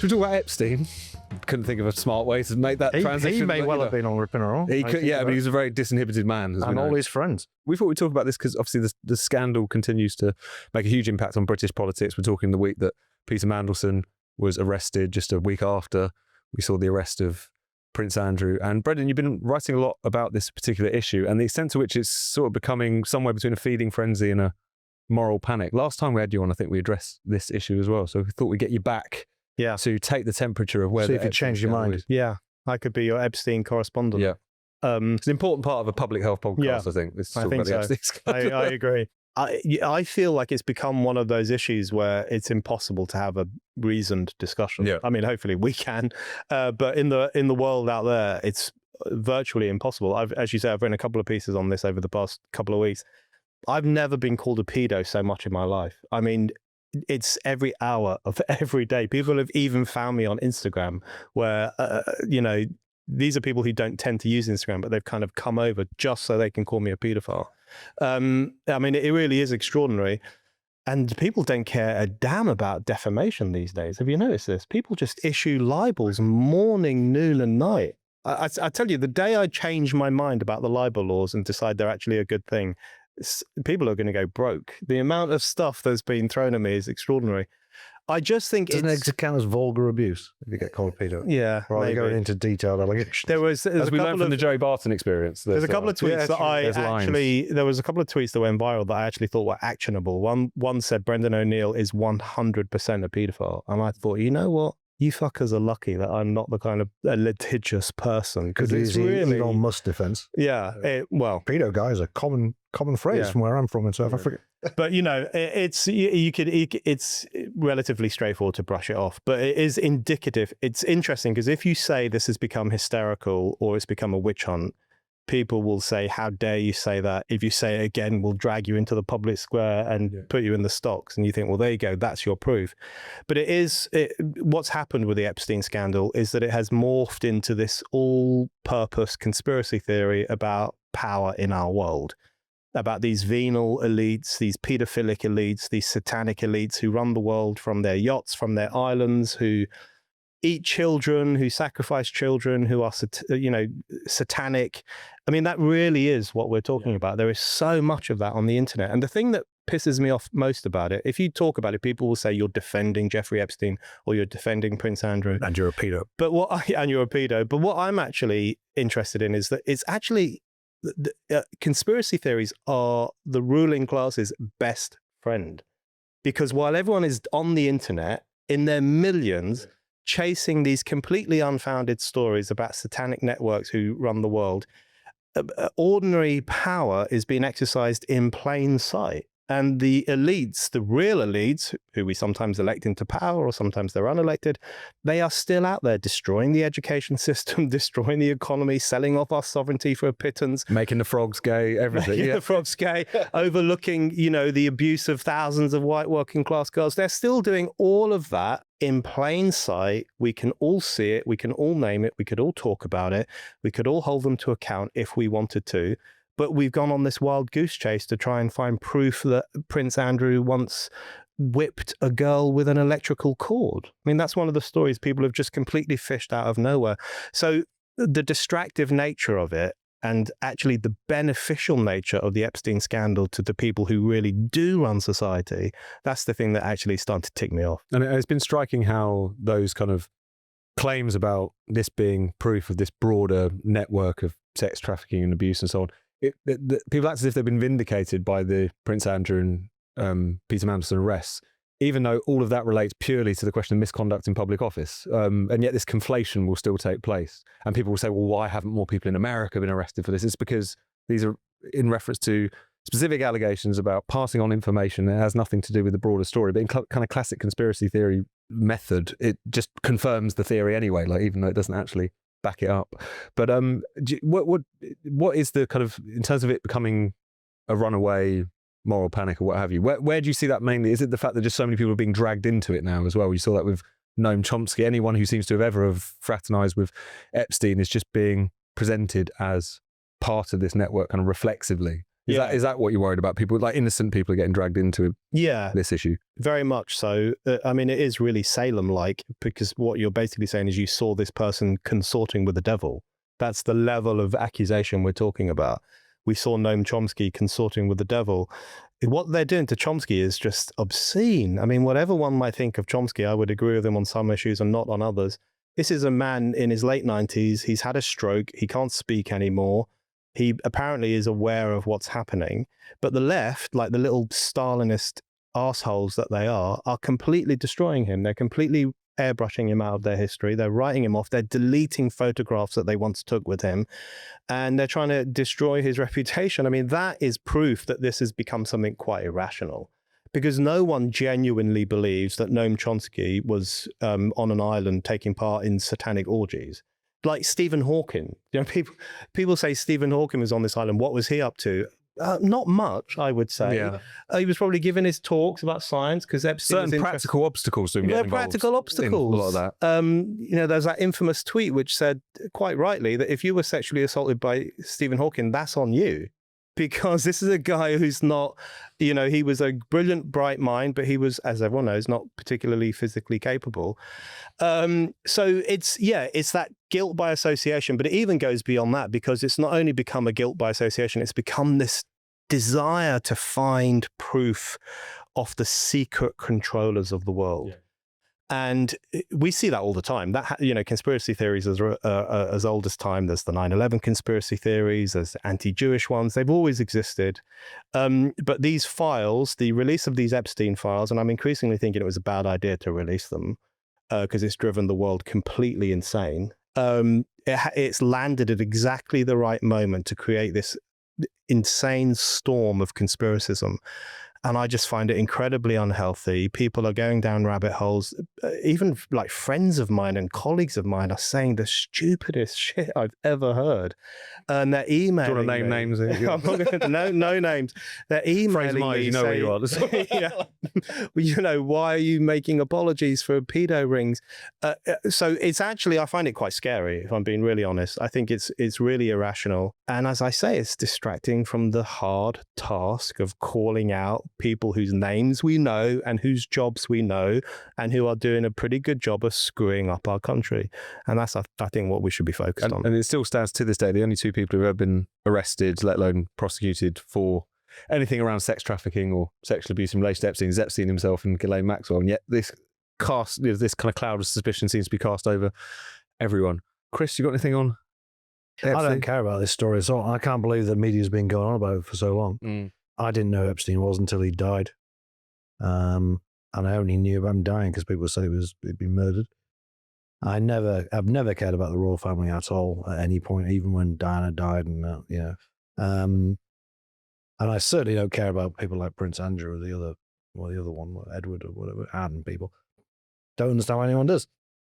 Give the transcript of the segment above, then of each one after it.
we talk about Epstein? Couldn't think of a smart way to make that transition. He may well have been on Ripping. He could, yeah, but he's a very disinhibited man. And all his friends. We thought we'd talk about this because obviously the scandal continues to make a huge impact on British politics. We're talking the week that Peter Mandelson was arrested, just a week after we saw the arrest of Prince Andrew. And Brendan, you've been writing a lot about this particular issue and the extent to which it's sort of becoming somewhere between a feeding frenzy and a moral panic. Last time we had you on, I think we addressed this issue as well. So we thought we'd get you back to take the temperature of where see if you change your mind. Yeah, I could be your Epstein correspondent. Yeah. It's an important part of a public health podcast, I think. I think so. I agree. I feel like it's become one of those issues where it's impossible to have a reasoned discussion. Yeah. I mean, hopefully we can, but in the world out there, it's virtually impossible. As you say, I've written a couple of pieces on this over the past couple of weeks. I've never been called a pedo so much in my life. I mean, it's every hour of every day. People have even found me on Instagram where, these are people who don't tend to use Instagram, but they've kind of come over just so they can call me a paedophile. I mean, it really is extraordinary. And people don't care a damn about defamation these days. Have you noticed this? People just issue libels morning, noon and night. I tell you, the day I change my mind about the libel laws and decide they're actually a good thing, people are going to go broke. The amount of stuff that's been thrown at me is extraordinary. I just think doesn't it count as vulgar abuse if you get called a pedo? Yeah, rather than going into detailed allegations. As we learned from the Joey Barton experience. There's a couple of tweets there was a couple of tweets that went viral that I actually thought were actionable. One said Brendan O'Neill is 100% a paedophile, and I thought, you know what? You fuckers are lucky that I'm not the kind of a litigious person, because it's really Elon Musk defense. Yeah, pedo guy is a common phrase from where I'm from in South Africa. But it's relatively straightforward to brush it off, but it is indicative. It's interesting because if you say this has become hysterical or it's become a witch hunt, people will say, how dare you say that? If you say it again, we'll drag you into the public square and put you in the stocks. And you think, well, there you go, that's your proof. But what's happened with the Epstein scandal is that it has morphed into this all-purpose conspiracy theory about power in our world, about these venal elites, these pedophilic elites, these satanic elites who run the world from their yachts, from their islands, who eat children, who sacrifice children, who are, satanic. I mean, that really is what we're talking about. There is so much of that on the internet. And the thing that pisses me off most about it, if you talk about it, people will say you're defending Jeffrey Epstein or you're defending Prince Andrew. And you're a pedo. And you're a pedo. But what I'm actually interested in is that it's actually, conspiracy theories are the ruling class's best friend. Because while everyone is on the internet, in their millions, chasing these completely unfounded stories about satanic networks who run the world, ordinary power is being exercised in plain sight. And the elites, the real elites, who we sometimes elect into power or sometimes they're unelected, they are still out there destroying the education system, destroying the economy, selling off our sovereignty for a pittance. Making the frogs gay, everything. Making the frogs gay, overlooking, the abuse of thousands of white working class girls. They're still doing all of that in plain sight. We can all see it. We can all name it. We could all talk about it. We could all hold them to account if we wanted to. But we've gone on this wild goose chase to try and find proof that Prince Andrew once whipped a girl with an electrical cord. I mean, that's one of the stories people have just completely fished out of nowhere. So the distractive nature of it, and actually the beneficial nature of the Epstein scandal to the people who really do run society, that's the thing that actually started to tick me off. And it's been striking how those kind of claims about this being proof of this broader network of sex trafficking and abuse and so on, people act as if they've been vindicated by the Prince Andrew and Peter Mandelson arrests, even though all of that relates purely to the question of misconduct in public office. And yet this conflation will still take place. And people will say, well, why haven't more people in America been arrested for this? It's because these are in reference to specific allegations about passing on information that has nothing to do with the broader story. But in kind of classic conspiracy theory method, it just confirms the theory anyway, even though it doesn't actually back it up. But what is the kind of, in terms of it becoming a runaway moral panic or what have you, where do you see that mainly? Is it the fact that just so many people are being dragged into it now as well? You saw that with Noam Chomsky. Anyone who seems to have ever fraternized with Epstein is just being presented as part of this network kind of reflexively. Is that what you're worried about? People, like innocent people, are getting dragged into this issue? Very much so. I mean, it is really Salem-like, because what you're basically saying is you saw this person consorting with the devil. That's the level of accusation we're talking about. We saw Noam Chomsky consorting with the devil. What they're doing to Chomsky is just obscene. I mean, whatever one might think of Chomsky, I would agree with him on some issues and not on others. This is a man in his late 90s. He's had a stroke. He can't speak anymore. He apparently is aware of what's happening. But the left, like the little Stalinist arseholes that they are completely destroying him. They're completely airbrushing him out of their history. They're writing him off. They're deleting photographs that they once took with him. And they're trying to destroy his reputation. I mean, that is proof that this has become something quite irrational. Because no one genuinely believes that Noam Chomsky was on an island taking part in satanic orgies. Like Stephen Hawking. You know, people say Stephen Hawking was on this island. What was he up to? Not much, I would say. Yeah. He was probably giving his talks about science because Epstein certain practical obstacles to him getting involved. Practical obstacles. In a lot of that. You know, there's that infamous tweet which said, quite rightly, that if you were sexually assaulted by Stephen Hawking, that's on you. Because this is a guy who's not, you know, he was a brilliant, bright mind, but he was, as everyone knows, not particularly physically capable. So it's that guilt by association, but it even goes beyond that, because it's not only become a guilt by association, it's become this desire to find proof of the secret controllers of the world. Yeah. And we see that all the time. That, you know, conspiracy theories are as old as time. There's the 9/11 conspiracy theories. There's anti-Jewish ones. They've always existed. But these files, the release of these Epstein files, and I'm increasingly thinking it was a bad idea to release them because it's driven the world completely insane. It's landed at exactly the right moment to create this insane storm of conspiracism. And I just find it incredibly unhealthy. People are going down rabbit holes. Even like friends of mine and colleagues of mine are saying the stupidest shit I've ever heard. And they're emailing. Do you want to name names? I'm not going to, no names. They're emailing me. You know where you are. Yeah. You know, why are you making apologies for pedo rings? So it's actually, I find it quite scary, if I'm being really honest. I think it's really irrational. And as I say, it's distracting from the hard task of calling out people whose names we know and whose jobs we know and who are doing a pretty good job of screwing up our country. And that's, I think, what we should be focused on. And it still stands to this day, the only two people who've ever been arrested, let alone prosecuted for anything around sex trafficking or sexual abuse in relation to Epstein is Epstein himself and Ghislaine Maxwell. And yet this kind of cloud of suspicion seems to be cast over everyone. Chris, you got anything on Epstein? I don't care about this story at all. I can't believe the media's been going on about it for so long. I didn't know Epstein was until he died. And I only knew about him dying because people said he'd been murdered. I've never cared about the royal family at all at any point, even when Diana died and and I certainly don't care about people like Prince Andrew or the other one, Edward or whatever, Anne people. Don't understand why anyone does.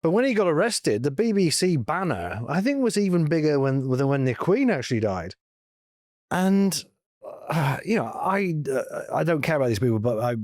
But when he got arrested, the BBC banner, I think, was even bigger when the Queen actually died. And I don't care about these people, but I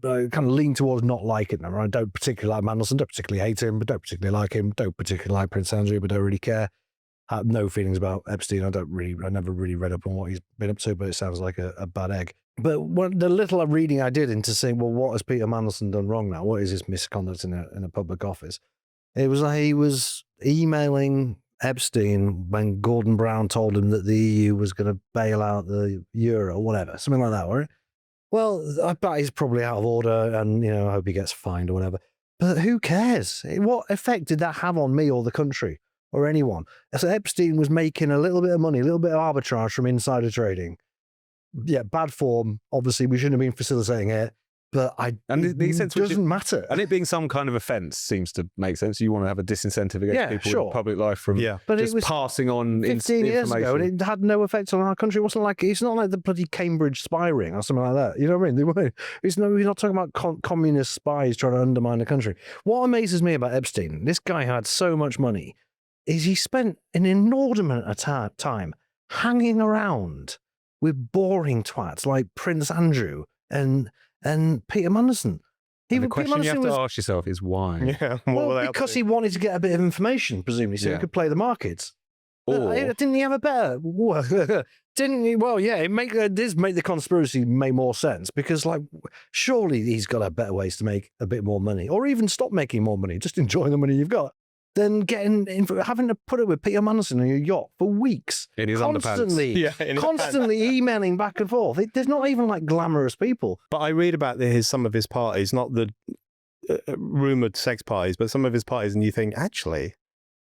kind of lean towards not liking them. I don't particularly like Mandelson, don't particularly hate him, but don't particularly like him, don't particularly like Prince Andrew, but don't really care. I have no feelings about Epstein. I never really read up on what he's been up to, but it sounds like a bad egg. But the little reading I did into saying, well, what has Peter Mandelson done wrong now? What is his misconduct in a public office? It was like he was emailing Epstein when Gordon Brown told him that the EU was going to bail out the euro or whatever, something like that, right? Well, I bet he's probably out of order and, I hope he gets fined or whatever. But who cares? What effect did that have on me or the country or anyone? So Epstein was making a little bit of money, a little bit of arbitrage from insider trading. Yeah, bad form. Obviously, we shouldn't have been facilitating it. But it doesn't matter. And it being some kind of offence seems to make sense. You want to have a disincentive against people in public life from but just passing on 15 years ago, and it had no effect on our country. It's not like the bloody Cambridge spy ring or something like that. You know what I mean? We're not talking about communist spies trying to undermine the country. What amazes me about Epstein, this guy had so much money, is he spent an inordinate time hanging around with boring twats like Prince Andrew and Peter Mandelson. The question you have to ask yourself is why? Yeah, because he wanted to get a bit of information, presumably, so he could play the markets. Or didn't he have a better? Didn't he? Well, yeah, it does make the conspiracy make more sense because, like, surely he's got better ways to make a bit more money, or even stop making more money. Just enjoy the money you've got. Than having to put it with Peter Mandelson on your yacht for weeks, in his constantly, constantly emailing back and forth. There's not even like glamorous people. But I read about some of his parties, not the rumored sex parties, but some of his parties, and you think, actually,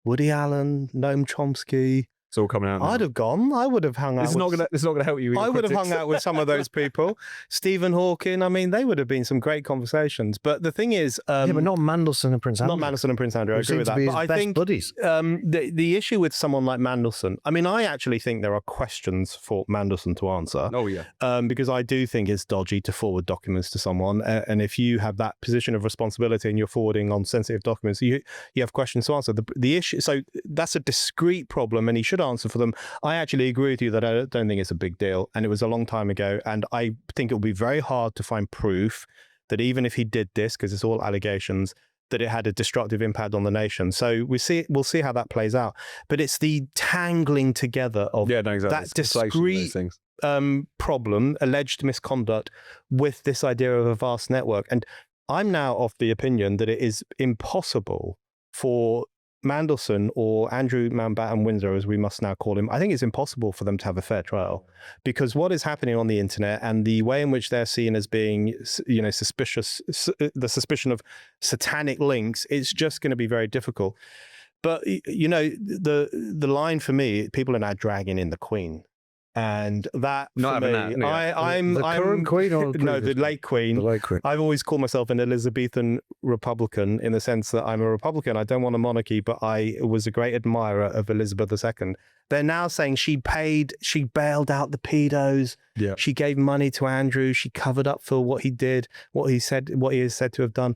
Woody Allen, Noam Chomsky. It's all coming out now. I'd have gone. I would have hung out. It's not going to help you. I would have hung out with some of those people. Stephen Hawking. I mean, they would have been some great conversations. But the thing is, yeah, but not Mandelson and Prince Andrew. Not Mandelson and Prince Andrew. I agree with that. But I think buddies. The issue with someone like Mandelson. I mean, I actually think there are questions for Mandelson to answer. Oh yeah. Because I do think it's dodgy to forward documents to someone, and if you have that position of responsibility and you're forwarding on sensitive documents, you have questions to answer. The issue. So that's a discrete problem, and he should answer for them. I actually agree with you that I don't think it's a big deal, and it was a long time ago, and I think it will be very hard to find proof that even if he did this, because it's all allegations, that it had a destructive impact on the nation. So we'll see how that plays out. But it's the tangling together of that discrete problem, alleged misconduct, with this idea of a vast network. And I'm now of the opinion that it is impossible for Mandelson or Andrew Mountbatten Windsor, as we must now call him, I think it's impossible for them to have a fair trial, because what is happening on the internet and the way in which they're seen as being, suspicious, the suspicion of satanic links, it's just going to be very difficult. But, the line for me, people are now dragging in the Queen. And that, not for having me, that. I'm the current Queen or the late Queen. The late Queen. I've always called myself an Elizabethan Republican in the sense that I'm a Republican. I don't want a monarchy, but I was a great admirer of Elizabeth II. They're now saying she bailed out the pedos. Yeah. She gave money to Andrew. She covered up for what he did, what he is said to have done.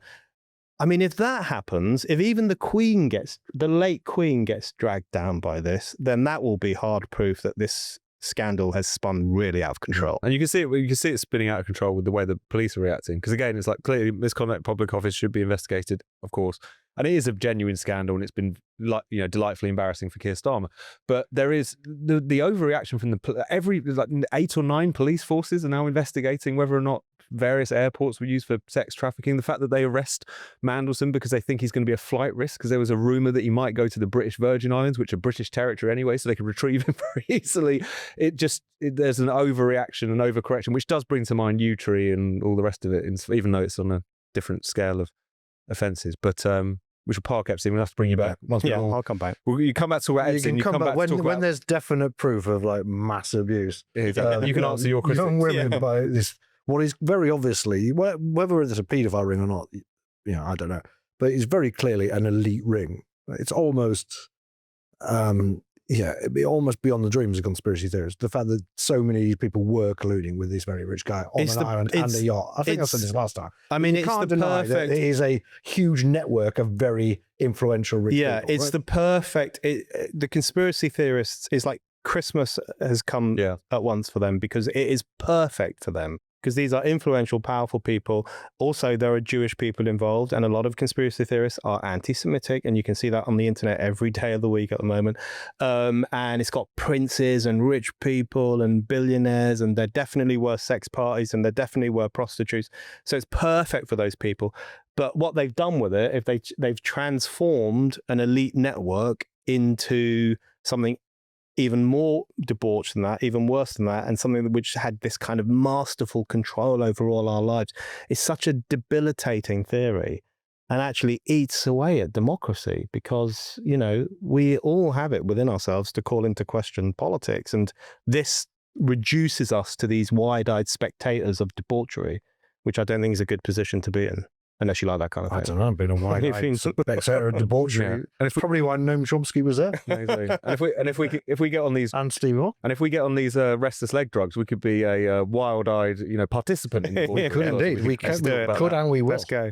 I mean, if that happens, if even the late Queen gets dragged down by this, then that will be hard proof that this scandal has spun really out of control. And you can see it spinning out of control with the way the police are reacting. Because again, it's like clearly misconduct in public office should be investigated, of course. And it is a genuine scandal, and it's been delightfully embarrassing for Keir Starmer. But there is the overreaction from every 8 or 9 police forces are now investigating whether or not various airports were used for sex trafficking. The fact that they arrest Mandelson because they think he's going to be a flight risk, because there was a rumor that he might go to the British Virgin Islands, which are British territory anyway, so they could retrieve him very easily. There's an overreaction and overcorrection, which does bring to mind U-Tree and all the rest of it, even though it's on a different scale of offences. But which will park Epstein. We'll have to bring you back. I'll come back. You come back to talk about Epstein. You come back when there's definite proof of like mass abuse. Exactly. You can answer your questions. Young women by this. What is very obviously, whether it's a paedophile ring or not, I don't know. But it's very clearly an elite ring. It's almost, almost beyond the dreams of conspiracy theorists. The fact that so many people were colluding with this very rich guy on an island and a yacht. I think I said this last time. I mean, you can't deny that it is a huge network of very influential rich people. It's the perfect. The conspiracy theorists is like Christmas has come at once for them, because it is perfect for them. Because these are influential, powerful people. Also, there are Jewish people involved, and a lot of conspiracy theorists are anti-Semitic, and you can see that on the internet every day of the week at the moment. And it's got princes and rich people and billionaires, and there definitely were sex parties, and there definitely were prostitutes. So it's perfect for those people. But what they've done with it, if they've transformed an elite network into something even more debauched than that, even worse than that, and something which had this kind of masterful control over all our lives. It's such a debilitating theory, and actually eats away at democracy, because, we all have it within ourselves to call into question politics, and this reduces us to these wide-eyed spectators of debauchery, which I don't think is a good position to be in. Unless you like that kind of thing. I don't know. I've been a wide-eyed spectator of debauchery. Yeah. And it's probably why Noam Chomsky was there. And if we get on these, and Steve Moore. And if we get on these restless leg drugs, we could be a wild-eyed, participant in the Could indeed. We could and we will. Let's go.